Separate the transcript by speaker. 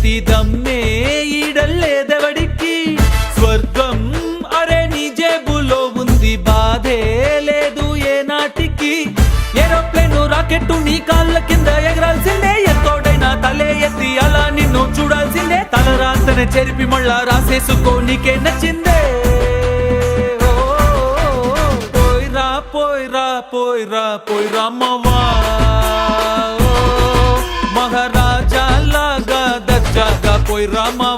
Speaker 1: ఎత్తి దమ్మే ఈడల్లేదెవడికి స్వర్గం అరే నీ జేబులో ఉంది బాధే లేదు ఏ నాటికి ఏరోప్లేను రాకెట్టు నీ కాళ్ళ కింద ఎగరాల్సిందే ఎంతోడైనా తలే ఎత్తి అలా నిన్ను చూడాల్సిందే తలరాతనే చెరిపి మళ్ళా రాసేసుకో నీకే నచ్చిందే పోయిరా మవా మహారాజా లాగా దర్జాగా పోయిరా మవా